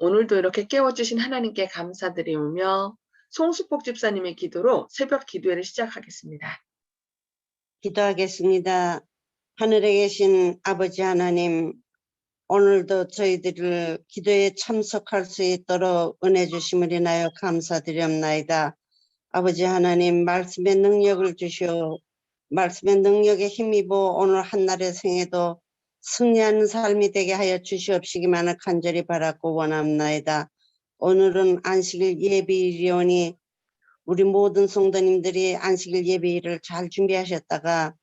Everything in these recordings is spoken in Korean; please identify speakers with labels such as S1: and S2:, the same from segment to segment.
S1: 오늘도 이렇게 깨워주신 하나님께 감사드리며 송수복 집사님의 기도로 새벽 기도회를 시작하겠습니다.
S2: 기도하겠습니다. 하늘에 계신 아버지 하나님, 오늘도 저희들을 기도에 참석할 수 있도록 은혜 주심을 인하여 감사드리옵나이다. 아버지 하나님, 말씀의 능력을 주시오. 말씀의 능력에 힘입어 오늘 한날의 생에도 승리하는 삶이 되게 하여 주시옵시기만을 간절히 바라고 원합나이다. 오늘은 안식일 예비일이오니 우리 모든 성도님들이 안식일 예배일을 잘 준비하셨다가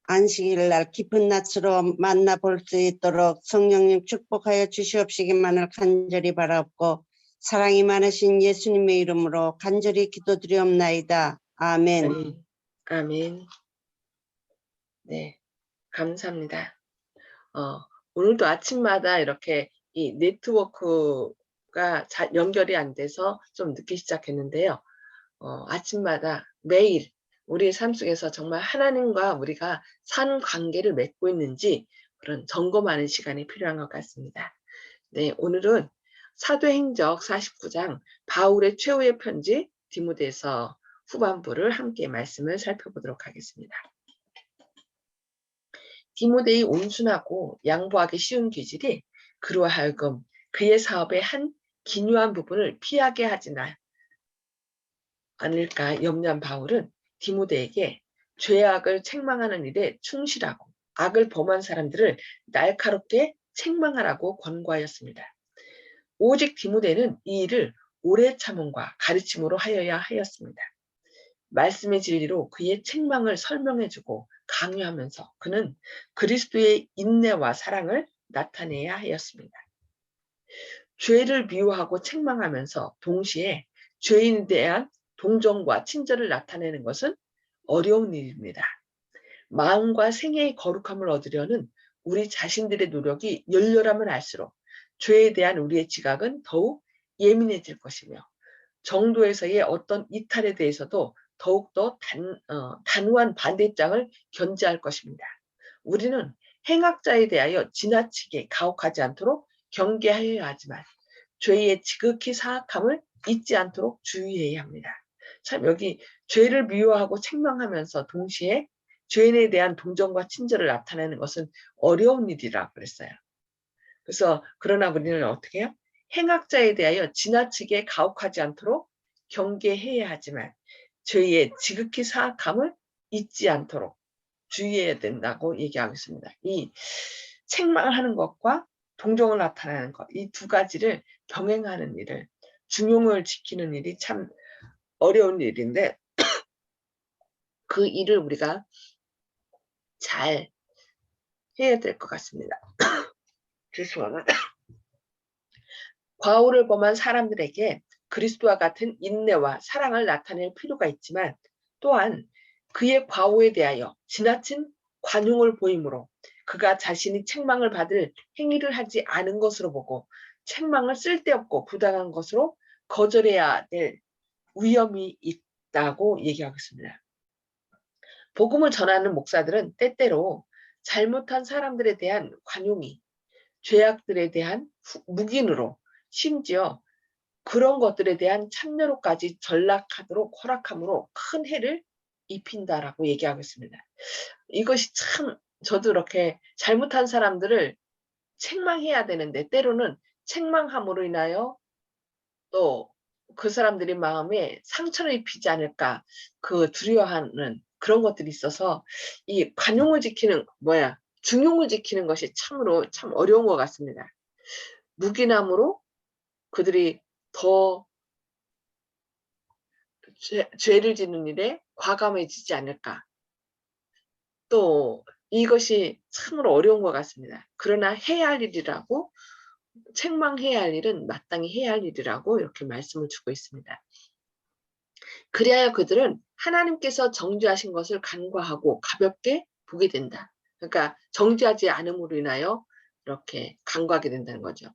S2: 안식일 날 깊은 낯으로 만나볼 수 있도록 성령님 축복하여 주시옵시기만을 간절히 바라옵고 사랑이 많으신 예수님의 이름으로 간절히 기도드리옵나이다. 아멘.
S1: 아멘. 네, 감사합니다. 오늘도 아침마다 이렇게 이 네트워크가 잘 연결이 안 돼서 좀 늦게 시작했는데요. 아침마다 매일 우리의 삶 속에서 정말 하나님과 우리가 산 관계를 맺고 있는지 그런 점검하는 시간이 필요한 것 같습니다. 네, 오늘은 사도행적 49장 바울의 최후의 편지 디모데서 후반부를 함께 말씀을 살펴보도록 하겠습니다. 디모데의 온순하고 양보하기 쉬운 기질이 그로 하여금 그의 사업의 한 기묘한 부분을 피하게 하지는 않을까 염려한 바울은 디모데에게 죄악을 책망하는 일에 충실하고 악을 범한 사람들을 날카롭게 책망하라고 권고하였습니다. 오직 디모데는 이 일을 오래 참음과 가르침으로 하여야 하였습니다. 말씀의 진리로 그의 책망을 설명해주고 강요하면서 그는 그리스도의 인내와 사랑을 나타내야 하였습니다. 죄를 미워하고 책망하면서 동시에 죄인에 대한 동정과 친절을 나타내는 것은 어려운 일입니다. 마음과 생애의 거룩함을 얻으려는 우리 자신들의 노력이 열렬하면 할수록 죄에 대한 우리의 지각은 더욱 예민해질 것이며 정도에서의 어떤 이탈에 대해서도 더욱더 단호한 반대장을 견지할 것입니다. 우리는 행악자에 대하여 지나치게 가혹하지 않도록 경계하여야 하지만 죄의 지극히 사악함을 잊지 않도록 주의해야 합니다. 참 여기 죄를 미워하고 책망하면서 동시에 죄인에 대한 동정과 친절을 나타내는 것은 어려운 일이라 그랬어요. 그래서 그러나 우리는 어떻게 해요? 행악자에 대하여 지나치게 가혹하지 않도록 경계해야 하지만 죄의 지극히 사악함을 잊지 않도록 주의해야 된다고 얘기하고 있습니다. 이 책망하는 것과 동정을 나타내는 것, 이 두 가지를 병행하는 일을, 중용을 지키는 일이 참 어려운 일인데 그 일을 우리가 잘 해야 될 것 같습니다. 죄송합니다. 과오를 범한 사람들에게 그리스도와 같은 인내와 사랑을 나타낼 필요가 있지만 또한 그의 과오에 대하여 지나친 관용을 보이므로 그가 자신이 책망을 받을 행위를 하지 않은 것으로 보고 책망을 쓸데없고 부당한 것으로 거절해야 될 위험이 있다고 얘기하고 있습니다. 복음을 전하는 목사들은 때때로 잘못한 사람들에 대한 관용이 죄악들에 대한 묵인으로 심지어 그런 것들에 대한 참여로까지 전락하도록 허락함으로 큰 해를 입힌다라고 얘기하고 있습니다. 이것이 참 저도 이렇게 잘못한 사람들을 책망해야 되는데 때로는 책망함으로 인하여 또 그 사람들의 마음에 상처를 입히지 않을까 그 두려워하는 그런 것들이 있어서 이 관용을 지키는 중용을 지키는 것이 참으로 참 어려운 것 같습니다. 묵인함으로 그들이 더 죄를 짓는 일에 과감해지지 않을까. 또 이것이 참으로 어려운 것 같습니다. 그러나 해야 할 일이라고 책망해야 할 일은 마땅히 해야 할 일이라고 이렇게 말씀을 주고 있습니다. 그리하여 그들은 하나님께서 정죄하신 것을 간과하고 가볍게 보게 된다. 그러니까 정죄하지 않음으로 인하여 이렇게 간과하게 된다는 거죠.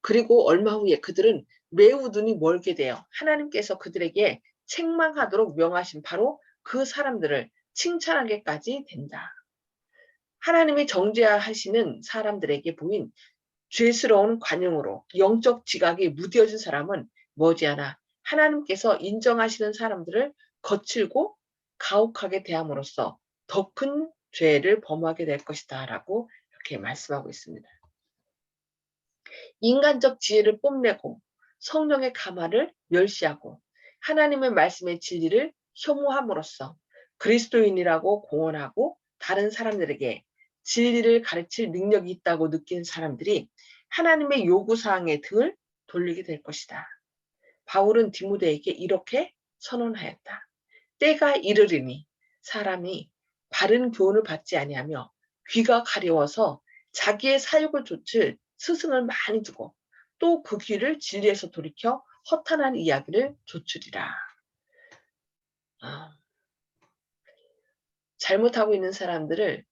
S1: 그리고 얼마 후에 그들은 매우 눈이 멀게 되어 하나님께서 그들에게 책망하도록 명하신 바로 그 사람들을 칭찬하게까지 된다. 하나님이 정죄하시는 사람들에게 보인 죄스러운 관용으로 영적 지각이 무뎌진 사람은 머지않아 하나님께서 인정하시는 사람들을 거칠고 가혹하게 대함으로써 더 큰 죄를 범하게 될 것이다 라고 이렇게 말씀하고 있습니다. 인간적 지혜를 뽐내고 성령의 감화를 멸시하고 하나님의 말씀의 진리를 혐오함으로써 그리스도인이라고 공언하고 다른 사람들에게 진리를 가르칠 능력이 있다고 느끼는 사람들이 하나님의 요구사항에 등을 돌리게 될 것이다. 바울은 디모데에게 이렇게 선언하였다. 때가 이르리니 사람이 바른 교훈을 받지 아니하며 귀가 가려워서 자기의 사욕을 좇을 스승을 많이 두고 또 그 귀를 진리에서 돌이켜 허탄한 이야기를 좇으리라. 잘못하고 있는 사람들을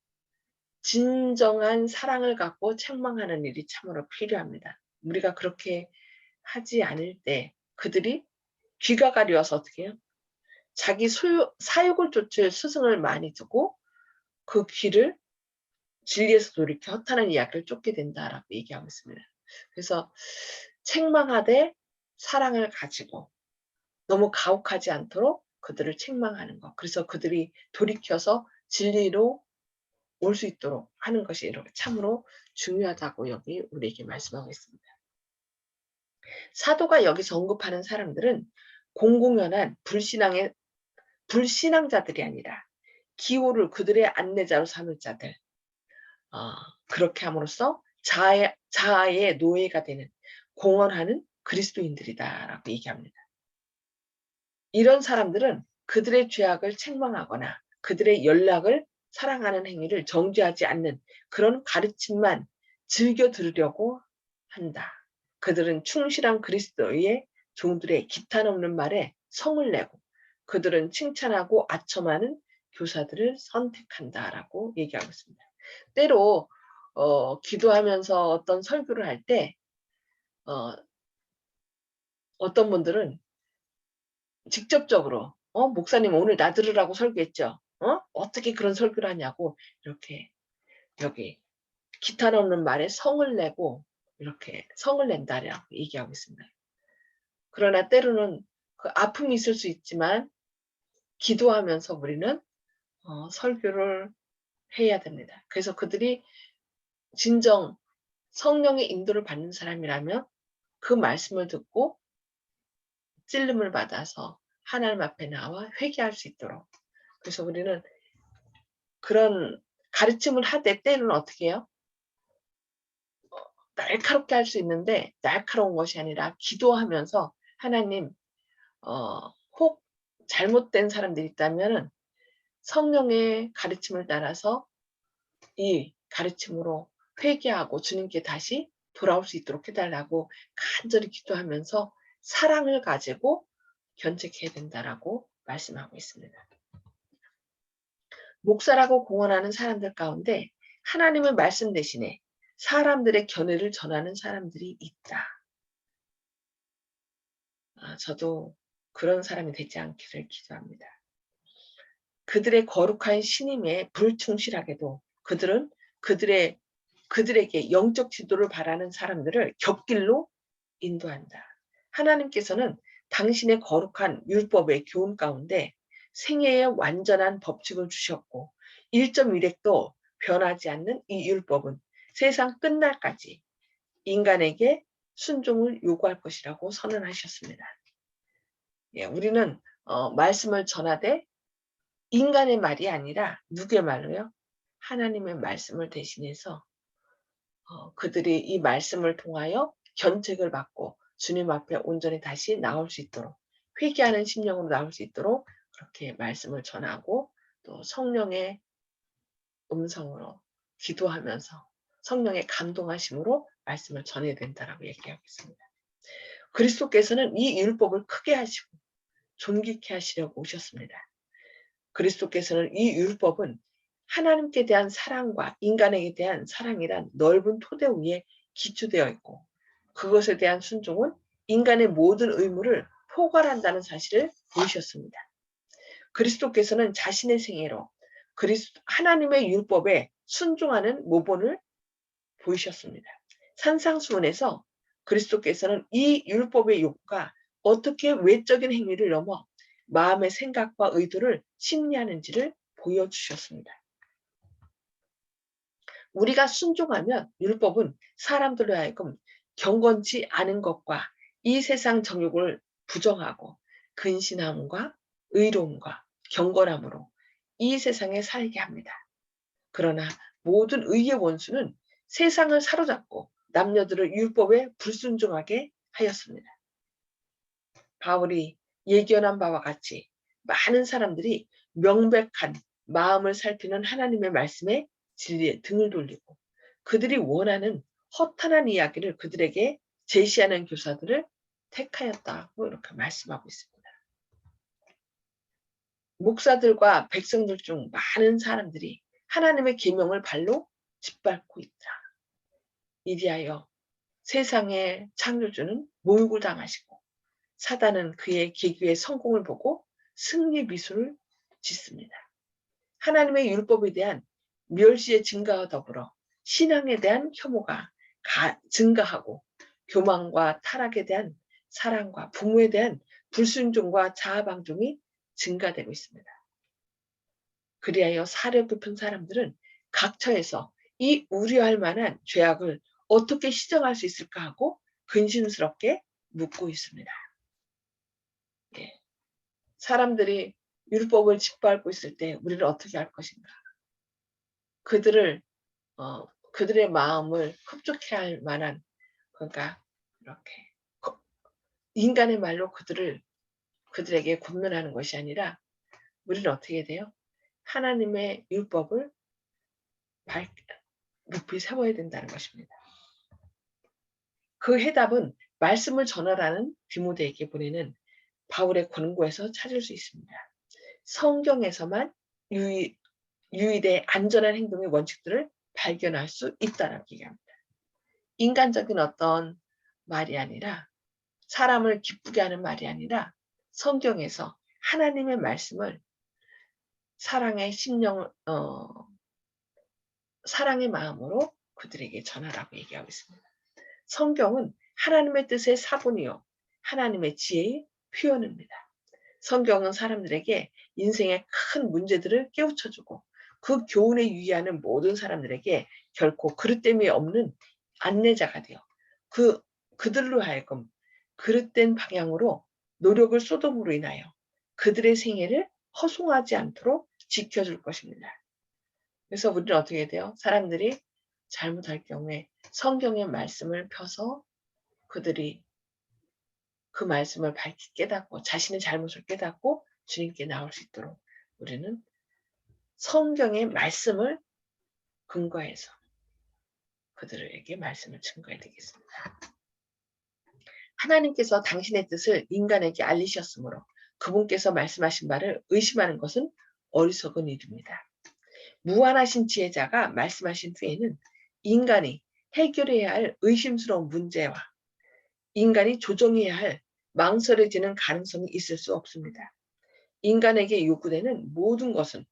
S1: 진정한 사랑을 갖고 책망하는 일이 참으로 필요합니다. 우리가 그렇게 하지 않을 때 그들이 귀가 가려워서 어떻게 해요? 자기 사욕을 좇을 스승을 많이 두고 그 귀를 진리에서 돌이켜 허탄한 이야기를 쫓게 된다라고 얘기하고 있습니다. 그래서 책망하되 사랑을 가지고 너무 가혹하지 않도록 그들을 책망하는 것. 그래서 그들이 돌이켜서 진리로 올 수 있도록 하는 것이 이렇게 참으로 중요하다고 여기 우리에게 말씀하고 있습니다. 사도가 여기서 언급하는 사람들은 공공연한 불신앙자들이 아니라 기호를 그들의 안내자로 삼을 자들, 그렇게 함으로써 자아의 노예가 되는 공언하는 그리스도인들이다라고 얘기합니다. 이런 사람들은 그들의 죄악을 책망하거나 그들의 연락을 사랑하는 행위를 정죄하지 않는 그런 가르침만 즐겨 들으려고 한다. 그들은 충실한 그리스도의 종들의 기탄 없는 말에 성을 내고 그들은 칭찬하고 아첨하는 교사들을 선택한다라고 얘기하고 있습니다. 때로 기도하면서 어떤 설교를 할 때 어떤 분들은 직접적으로 목사님 오늘 나 들으라고 설교했죠. 어떻게 그런 설교를 하냐고 이렇게 여기 기탄 없는 말에 성을 내고 이렇게 성을 낸다라고 얘기하고 있습니다. 그러나 때로는 그 아픔이 있을 수 있지만 기도하면서 우리는 설교를 해야 됩니다. 그래서 그들이 진정 성령의 인도를 받는 사람이라면 그 말씀을 듣고 찔림을 받아서 하나님 앞에 나와 회개할 수 있도록. 그래서 우리는 그런 가르침을 하되 때로는 어떻게 해요? 날카롭게 할 수 있는데 날카로운 것이 아니라 기도하면서 하나님 혹 잘못된 사람들이 있다면 성령의 가르침을 따라서 이 가르침으로 회개하고 주님께 다시 돌아올 수 있도록 해달라고 간절히 기도하면서 사랑을 가지고 견책해야 된다라고 말씀하고 있습니다. 목사라고 공언하는 사람들 가운데 하나님의 말씀 대신에 사람들의 견해를 전하는 사람들이 있다. 저도 그런 사람이 되지 않기를 기도합니다. 그들의 거룩한 신임에 불충실하게도 그들은 그들에게 영적 지도를 바라는 사람들을 곁길로 인도한다. 하나님께서는 당신의 거룩한 율법의 교훈 가운데 생애의 완전한 법칙을 주셨고 1.1획도 변하지 않는 이 율법은 세상 끝날까지 인간에게 순종을 요구할 것이라고 선언하셨습니다. 예, 우리는 말씀을 전하되 인간의 말이 아니라 누구의 말로요? 하나님의 말씀을 대신해서 그들이 이 말씀을 통하여 견책을 받고 주님 앞에 온전히 다시 나올 수 있도록 회개하는 심령으로 나올 수 있도록 그렇게 말씀을 전하고 또 성령의 음성으로 기도하면서 성령의 감동하심으로 말씀을 전해야 된다라고 얘기하고 있습니다. 그리스도께서는 이 율법을 크게 하시고 존귀케 하시려고 오셨습니다. 그리스도께서는 이 율법은 하나님께 대한 사랑과 인간에게 대한 사랑이란 넓은 토대 위에 기초되어 있고 그것에 대한 순종은 인간의 모든 의무를 포괄한다는 사실을 보이셨습니다. 그리스도께서는 자신의 생애로 하나님의 율법에 순종하는 모본을 보이셨습니다. 산상수훈에서 그리스도께서는 이 율법의 요구가 어떻게 외적인 행위를 넘어 마음의 생각과 의도를 심리하는지를 보여주셨습니다. 우리가 순종하면 율법은 사람들로 하여금 경건치 않은 것과 이 세상 정욕을 부정하고 근신함과 의로움과 경건함으로 이 세상에 살게 합니다. 그러나 모든 의의 원수는 세상을 사로잡고 남녀들을 율법에 불순종하게 하였습니다. 바울이 예견한 바와 같이 많은 사람들이 명백한 마음을 살피는 하나님의 말씀에 진리에 등을 돌리고 그들이 원하는 허탄한 이야기를 그들에게 제시하는 교사들을 택하였다고 이렇게 말씀하고 있습니다. 목사들과 백성들 중 많은 사람들이 하나님의 계명을 발로 짓밟고 있다. 이리하여 세상의 창조주는 모욕을 당하시고 사단은 그의 계기의 성공을 보고 승리 미소를 짓습니다. 하나님의 율법에 대한 멸시의 증가와 더불어 신앙에 대한 혐오가 증가하고 교만과 타락에 대한 사랑과 부모에 대한 불순종과 자아방종이 증가되고 있습니다. 그리하여 사려 깊은 사람들은 각처에서 이 우려할 만한 죄악을 어떻게 시정할 수 있을까 하고 근심스럽게 묻고 있습니다. 예. 사람들이 율법을 짓밟고 있을 때 우리는 어떻게 할 것인가? 그들의 마음을 흡족해 할 만한, 그러니까 이렇게 인간의 말로 그들에게 권면하는 것이 아니라 우리는 어떻게 돼요? 하나님의 율법을 높이 세워야 된다는 것입니다. 그 해답은 말씀을 전하라는 디모데에게 보내는 바울의 권고에서 찾을 수 있습니다. 성경에서만 유일의 안전한 행동의 원칙들을 발견할 수 있다라고 얘기합니다. 인간적인 어떤 말이 아니라, 사람을 기쁘게 하는 말이 아니라 성경에서 하나님의 말씀을 사랑의 마음으로 그들에게 전하라고 얘기하고 있습니다. 성경은 하나님의 뜻의 사본이요 하나님의 지혜의 표현입니다. 성경은 사람들에게 인생의 큰 문제들을 깨우쳐주고 그 교훈에 유의하는 모든 사람들에게 결코 그릇됨이 없는 안내자가 되어 그들로 하여금 그릇된 방향으로 노력을 쏟음으로 인하여 그들의 생애를 허송하지 않도록 지켜줄 것입니다. 그래서 우리는 어떻게 돼요? 사람들이 잘못할 경우에 성경의 말씀을 펴서 그들이 그 말씀을 밝히 깨닫고 자신의 잘못을 깨닫고 주님께 나올 수 있도록 우리는 성경의 말씀을 근거해서 그들에게 말씀을 증거해야 되겠습니다. 하나님께서 당신의 뜻을 인간에게 알리셨으므로 그분께서 말씀하신 바를 의심하는 것은 어리석은 일입니다. 무한하신 지혜자가 말씀하신 후에는 인간이 해결해야 할 의심스러운 문제와 인간이 조정해야 할 망설여지는 가능성이 있을 수 없습니다. 인간에게 요구되는 모든 것은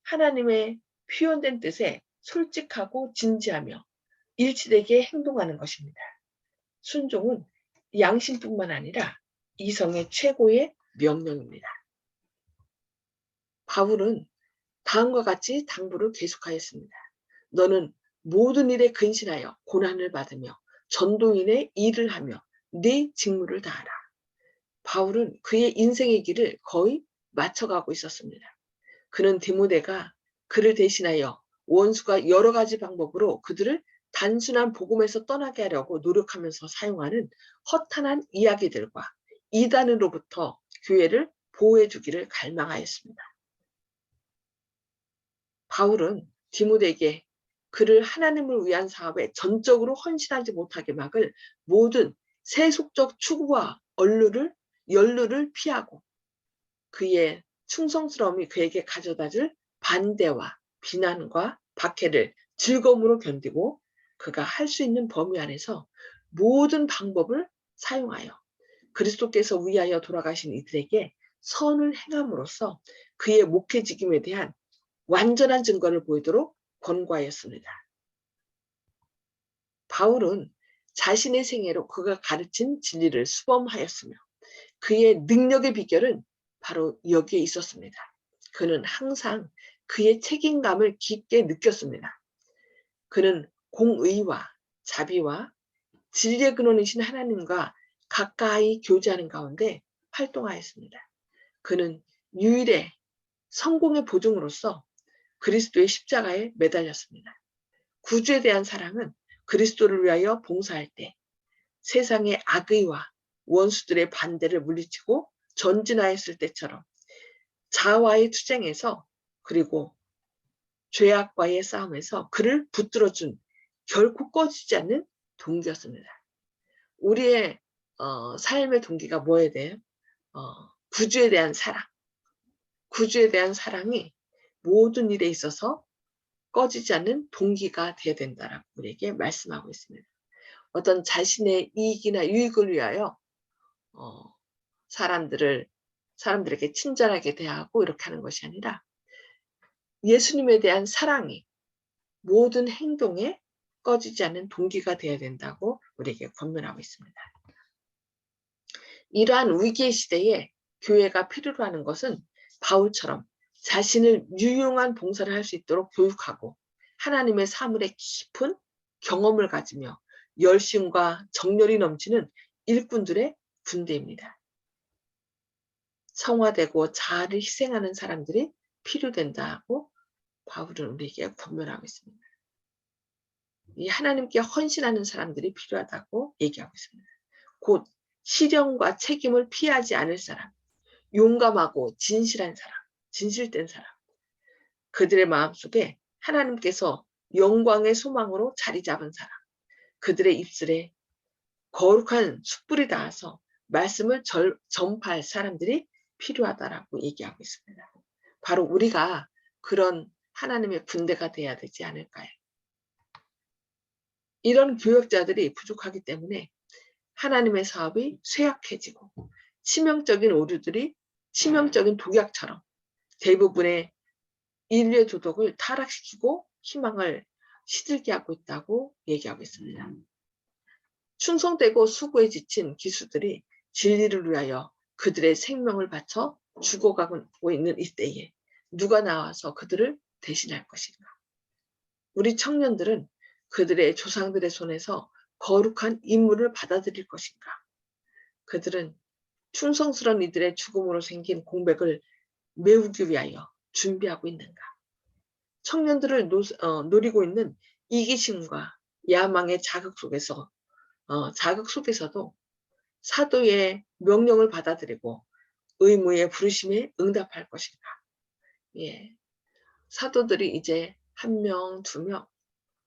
S1: 하나님의 표현된 뜻에 솔직하고 진지하며 일치되게 행동하는 것입니다. 순종은 양심뿐만 아니라 이성의 최고의 명령입니다. 바울은 다음과 같이 당부를 계속하였습니다. 너는 모든 일에 근신하여 고난을 받으며 전도인의 일을 하며 네 직무를 다하라. 바울은 그의 인생의 길을 거의 맞춰가고 있었습니다. 그는 디모데가 그를 대신하여 원수가 여러 가지 방법으로 그들을 단순한 복음에서 떠나게 하려고 노력하면서 사용하는 허탄한 이야기들과 이단으로부터 교회를 보호해 주기를 갈망하였습니다. 바울은 디모데에게 그를 하나님을 위한 사업에 전적으로 헌신하지 못하게 막을 모든 세속적 추구와 연루를 피하고 그의 충성스러움이 그에게 가져다줄 반대와 비난과 박해를 즐거움으로 견디고 그가 할 수 있는 범위 안에서 모든 방법을 사용하여 그리스도께서 위하여 돌아가신 이들에게 선을 행함으로써 그의 목회직임에 대한 완전한 증거를 보이도록 권고하였습니다. 바울은 자신의 생애로 그가 가르친 진리를 수범하였으며 그의 능력의 비결은 바로 여기에 있었습니다. 그는 항상 그의 책임감을 깊게 느꼈습니다. 그는 공의와 자비와 진리의 근원이신 하나님과 가까이 교제하는 가운데 활동하였습니다. 그는 유일의 성공의 보증으로서 그리스도의 십자가에 매달렸습니다. 구주에 대한 사랑은 그리스도를 위하여 봉사할 때 세상의 악의와 원수들의 반대를 물리치고 전진하였을 때처럼 자아와의 투쟁에서 그리고 죄악과의 싸움에서 그를 붙들어준 결코 꺼지지 않는 동기였습니다. 우리의 삶의 동기가 뭐에 대해 구주에 대한 사랑, 구주에 대한 사랑이 모든 일에 있어서 꺼지지 않는 동기가 되어야 된다라고 우리에게 말씀하고 있습니다. 어떤 자신의 이익이나 유익을 위하여 사람들에게 친절하게 대하고 이렇게 하는 것이 아니라 예수님에 대한 사랑이 모든 행동에 꺼지지 않는 동기가 되어야 된다고 우리에게 권면하고 있습니다. 이러한 위기의 시대에 교회가 필요로 하는 것은 바울처럼 자신을 유용한 봉사를 할 수 있도록 교육하고 하나님의 사물의 깊은 경험을 가지며 열심과 정열이 넘치는 일꾼들의 군대입니다. 성화되고 자아를 희생하는 사람들이 필요된다고 바울은 우리에게 권면하고 있습니다. 이 하나님께 헌신하는 사람들이 필요하다고 얘기하고 있습니다. 곧 시련과 책임을 피하지 않을 사람, 용감하고 진실한 사람, 진실된 사람, 그들의 마음속에 하나님께서 영광의 소망으로 자리 잡은 사람, 그들의 입술에 거룩한 숯불이 닿아서 말씀을 전파할 사람들이 필요하다라고 얘기하고 있습니다. 바로 우리가 그런 하나님의 군대가 돼야 되지 않을까요? 이런 교역자들이 부족하기 때문에 하나님의 사업이 쇠약해지고 치명적인 오류들이 치명적인 독약처럼 대부분의 인류의 도덕을 타락시키고 희망을 시들게 하고 있다고 얘기하고 있습니다. 충성되고 수고에 지친 기수들이 진리를 위하여 그들의 생명을 바쳐 죽어가고 있는 이때에 누가 나와서 그들을 대신할 것인가? 우리 청년들은 그들의 조상들의 손에서 거룩한 임무를 받아들일 것인가? 그들은 충성스러운 이들의 죽음으로 생긴 공백을 메우기 위하여 준비하고 있는가? 청년들을 노리고 있는 이기심과 야망의 자극 속에서도 사도의 명령을 받아들이고 의무의 부르심에 응답할 것인가? 예, 사도들이 이제 1명, 2명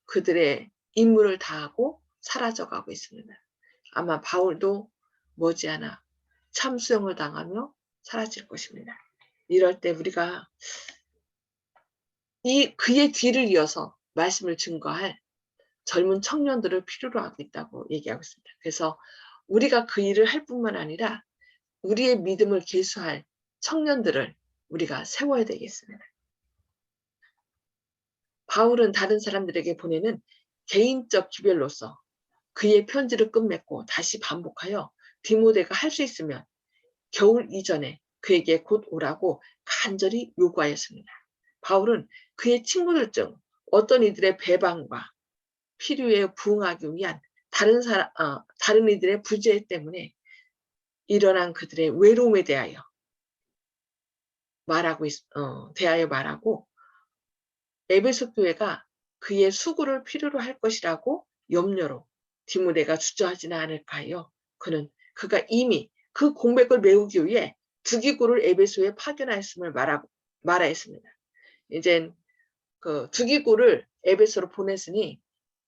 S1: 그들의 임무를 다하고 사라져가고 있습니다. 아마 바울도 머지않아 참수형을 당하며 사라질 것입니다. 이럴 때 우리가 그의 뒤를 이어서 말씀을 증거할 젊은 청년들을 필요로 하고 있다고 얘기하고 있습니다. 그래서 우리가 그 일을 할 뿐만 아니라 우리의 믿음을 계수할 청년들을 우리가 세워야 되겠습니다. 바울은 다른 사람들에게 보내는 개인적 기별로서 그의 편지를 끝맺고 다시 반복하여 디모데가 할 수 있으면 겨울 이전에 그에게 곧 오라고 간절히 요구하였습니다. 바울은 그의 친구들 중 어떤 이들의 배반과 필요에 부응하기 위한 다른 이들의 부재 때문에 일어난 그들의 외로움에 대하여 말하고 에베소 교회가 그의 수고를 필요로 할 것이라고 염려로 디모데가 주저하지는 않을까요? 그가 이미 그 공백을 메우기 위해 두기구를 에베소에 파견하였음을 말하였습니다. 이젠 그 두기구를 에베소로 보냈으니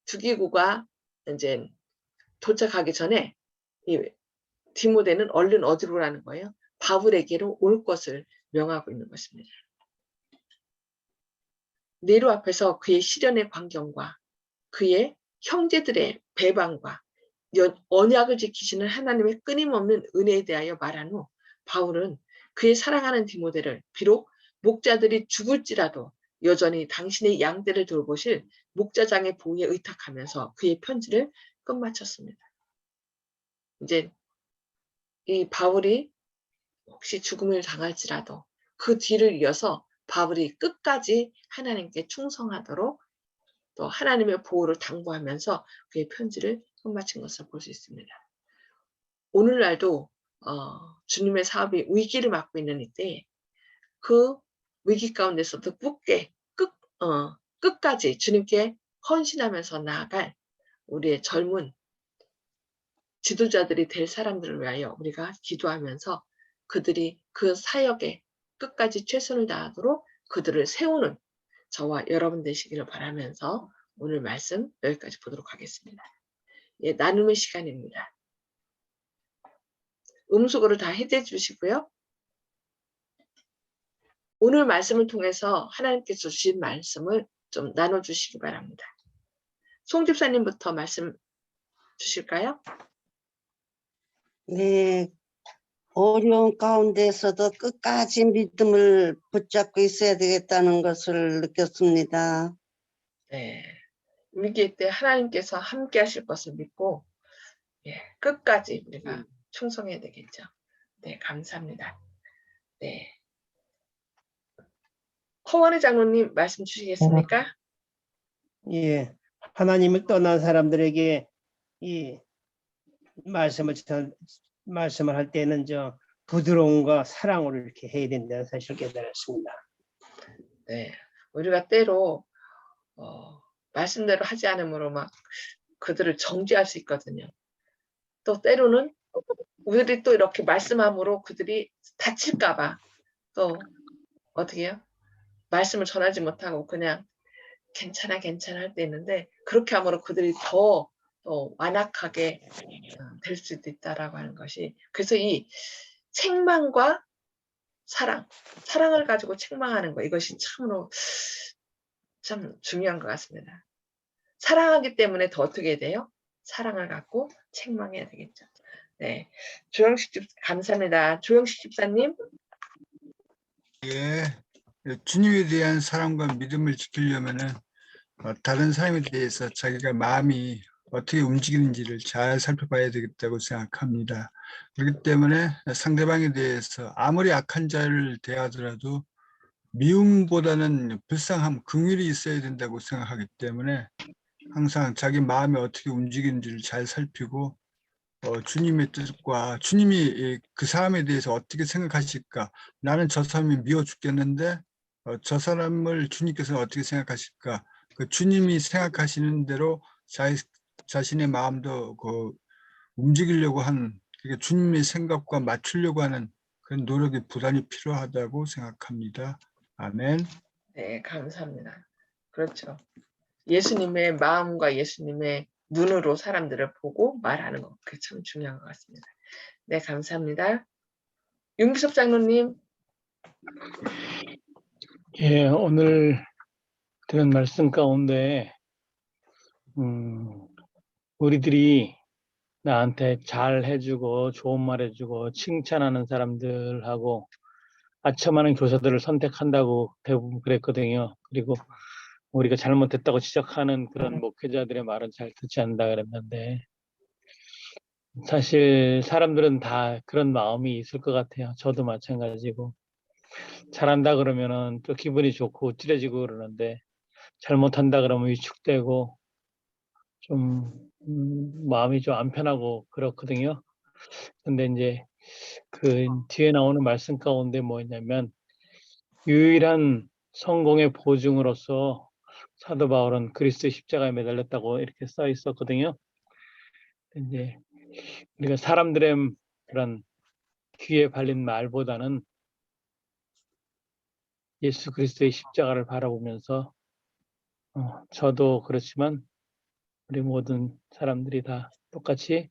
S1: 두기구가 이제 도착하기 전에 이 디모데는 얼른 어디로 가는 거예요? 바울에게로 올 것을 명하고 있는 것입니다. 네로 앞에서 그의 시련의 광경과 그의 형제들의 배반과 언약을 지키시는 하나님의 끊임없는 은혜에 대하여 말한 후 바울은 그의 사랑하는 디모데를 비록 목자들이 죽을지라도 여전히 당신의 양떼를 돌보실 목자장의 보호에 의탁하면서 그의 편지를 끝마쳤습니다. 이제 이 바울이 혹시 죽음을 당할지라도 그 뒤를 이어서 바울이 끝까지 하나님께 충성하도록 또 하나님의 보호를 당부하면서 그의 편지를 끝마친 것을 볼 수 있습니다. 오늘날도 주님의 사업이 위기를 맞고 있는 이때 그 위기 가운데서도 끝까지 주님께 헌신하면서 나아갈 우리의 젊은 지도자들이 될 사람들을 위하여 우리가 기도하면서 그들이 그 사역에 끝까지 최선을 다하도록 그들을 세우는 저와 여러분 되시기를 바라면서 오늘 말씀 여기까지 보도록 하겠습니다. 예, 나눔의 시간입니다. 음속으로 다 해제해 주시고요. 오늘 말씀을 통해서 하나님께서 주신 말씀을 좀 나눠주시기 바랍니다. 송 집사님부터 말씀 주실까요?
S2: 네, 어려운 가운데서도 끝까지 믿음을 붙잡고 있어야 되겠다는 것을 느꼈습니다.
S1: 네. 위기 때 하나님께서 함께 하실 것을 믿고 끝까지 우리가 충성해야 되겠죠. 네, 감사합니다. 네. 허원의 장로님 말씀 주시겠습니까?
S3: 예, 하나님을 떠난 사람들에게 이 말씀을 할 때는 부드러움과 사랑으로 이렇게 해야 된다는 사실을 깨달았습니다.
S1: 네, 우리가 때로 말씀대로 하지 않으므로 막 그들을 정죄할 수 있거든요. 또 때로는 우리들이 또 이렇게 말씀함으로 그들이 다칠까봐 또 어떻게 해요? 말씀을 전하지 못하고 그냥 괜찮아 할 때 있는데 그렇게 함으로 그들이 더 완악하게 될 수도 있다라고 하는 것이 그래서 이 책망과 사랑을 가지고 책망하는 거 이것이 참으로 참 중요한 것 같습니다. 사랑하기 때문에 더 어떻게 돼요? 사랑을 갖고 책망해야 되겠죠. 네, 조영식 집 감사합니다. 조영식 집사님.
S4: 예, 주님에 대한 사랑과 믿음을 지키려면은 다른 사람에 대해서 자기가 마음이 어떻게 움직이는지를 잘 살펴봐야 되겠다고 생각합니다. 그렇기 때문에 상대방에 대해서 아무리 악한 자를 대하더라도 미움보다는 불쌍함, 긍휼이 있어야 된다고 생각하기 때문에 항상 자기 마음이 어떻게 움직이는지를 잘 살피고 주님의 뜻과 주님이 그 사람에 대해서 어떻게 생각하실까? 나는 저 사람이 미워 죽겠는데 저 사람을 주님께서는 어떻게 생각하실까? 그 주님이 생각하시는 대로 자신의 마음도 움직이려고 하는 그러니까 주님의 생각과 맞추려고 하는 그런 노력이 부단히 필요하다고 생각합니다. 아멘.
S1: 네, 감사합니다. 그렇죠. 예수님의 마음과 예수님의 눈으로 사람들을 보고 말하는 것, 그게 참 중요한 것 같습니다. 네, 감사합니다. 윤기섭 장로님.
S5: 예, 오늘 들은 말씀 가운데 우리들이 나한테 잘 해주고 좋은 말 해주고 칭찬하는 사람들하고 아첨하는 교사들을 선택한다고 대부분 그랬거든요. 그리고 우리가 잘못했다고 지적하는 그런 목회자들의 말은 잘 듣지 않는다 그랬는데 사실 사람들은 다 그런 마음이 있을 것 같아요. 저도 마찬가지고 잘한다 그러면은 또 기분이 좋고 찌려지고 그러는데 잘못한다 그러면 위축되고 좀 마음이 좀 안 편하고 그렇거든요. 근데 이제 그 뒤에 나오는 말씀 가운데 뭐냐면 유일한 성공의 보증으로서 사도 바울은 그리스도의 십자가에 매달렸다고 이렇게 써 있었거든요. 이제 우리가 사람들의 그런 귀에 발린 말보다는 예수 그리스도의 십자가를 바라보면서 저도 그렇지만 우리 모든 사람들이 다 똑같이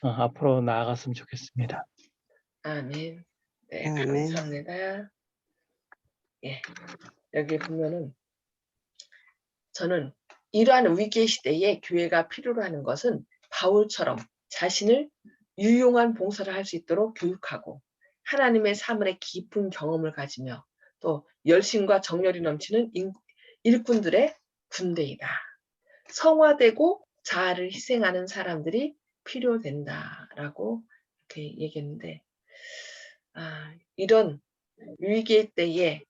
S5: 앞으로 나아갔으면 좋겠습니다.
S1: 아멘. 네,
S2: 아멘.
S1: 감사합니다. 예, 여기 보면은 저는 이러한 위기의 시대에 교회가 필요로 하는 것은 바울처럼 자신을 유용한 봉사를 할 수 있도록 교육하고 하나님의 사물의 깊은 경험을 가지며 또 열심과 정열이 넘치는 일꾼들의 군대이다. 성화되고 자아를 희생하는 사람들이 필요된다라고 이렇게 얘기했는데, 이런 위기의 때에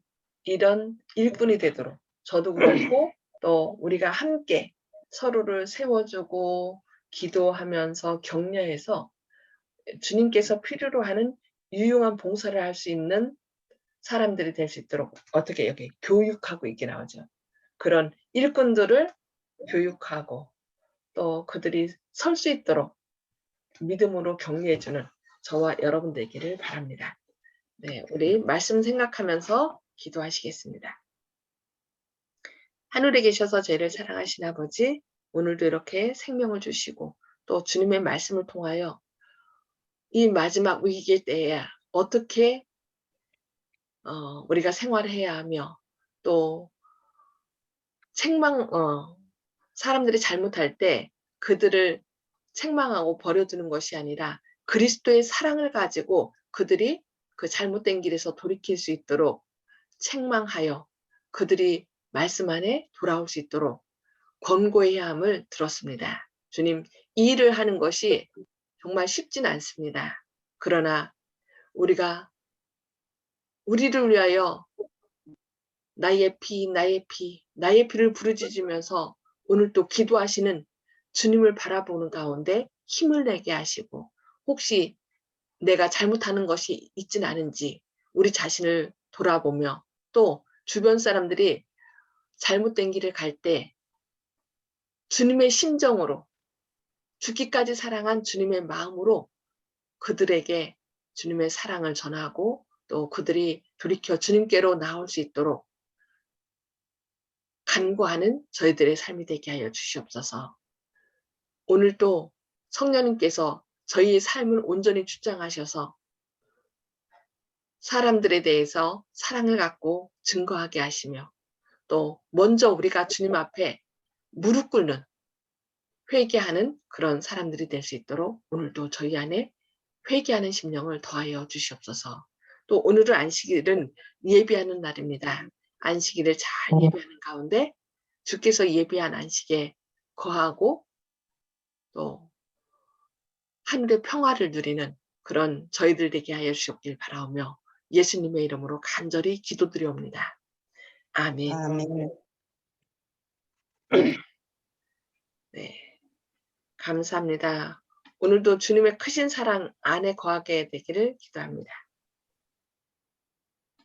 S1: 이런 일꾼이 되도록 저도 그렇고 또 우리가 함께 서로를 세워주고 기도하면서 격려해서 주님께서 필요로 하는 유용한 봉사를 할 수 있는 사람들이 될 수 있도록 어떻게 여기 교육하고 있게 나오죠. 그런 일꾼들을 교육하고 또 그들이 설 수 있도록 믿음으로 격려해주는 저와 여러분 되기를 바랍니다. 네, 우리 말씀 생각하면서 기도하시겠습니다. 하늘에 계셔서 저희를 사랑하신 아버지, 오늘도 이렇게 생명을 주시고 또 주님의 말씀을 통하여 이 마지막 위기의 때에 어떻게 우리가 생활을 해야 하며 또 사람들이 잘못할 때 그들을 책망하고 버려두는 것이 아니라 그리스도의 사랑을 가지고 그들이 그 잘못된 길에서 돌이킬 수 있도록 책망하여 그들이 말씀 안에 돌아올 수 있도록 권고해야 함을 들었습니다. 주님, 이 일을 하는 것이 정말 쉽진 않습니다. 그러나 우리가 우리를 위하여 나의 피, 나의 피, 나의 피를 부르짖으면서 오늘 또 기도하시는 주님을 바라보는 가운데 힘을 내게 하시고 혹시 내가 잘못하는 것이 있진 않은지 우리 자신을 돌아보며 또 주변 사람들이 잘못된 길을 갈 때 주님의 심정으로 죽기까지 사랑한 주님의 마음으로 그들에게 주님의 사랑을 전하고 또 그들이 돌이켜 주님께로 나올 수 있도록 간구하는 저희들의 삶이 되게 하여 주시옵소서. 오늘도 성령님께서 저희의 삶을 온전히 주장하셔서 사람들에 대해서 사랑을 갖고 증거하게 하시며 또 먼저 우리가 주님 앞에 무릎 꿇는 회개하는 그런 사람들이 될 수 있도록 오늘도 저희 안에 회개하는 심령을 더하여 주시옵소서. 또 오늘은 안식일은 예비하는 날입니다. 안식일을 잘 예비하는 가운데 주께서 예비한 안식에 거하고 또 하늘의 평화를 누리는 그런 저희들 되게 하여 주시옵길 바라오며 예수님의 이름으로 간절히 기도드리옵니다. 아멘.
S2: 아멘.
S1: 네, 감사합니다. 오늘도 주님의 크신 사랑 안에 거하게 되기를 기도합니다.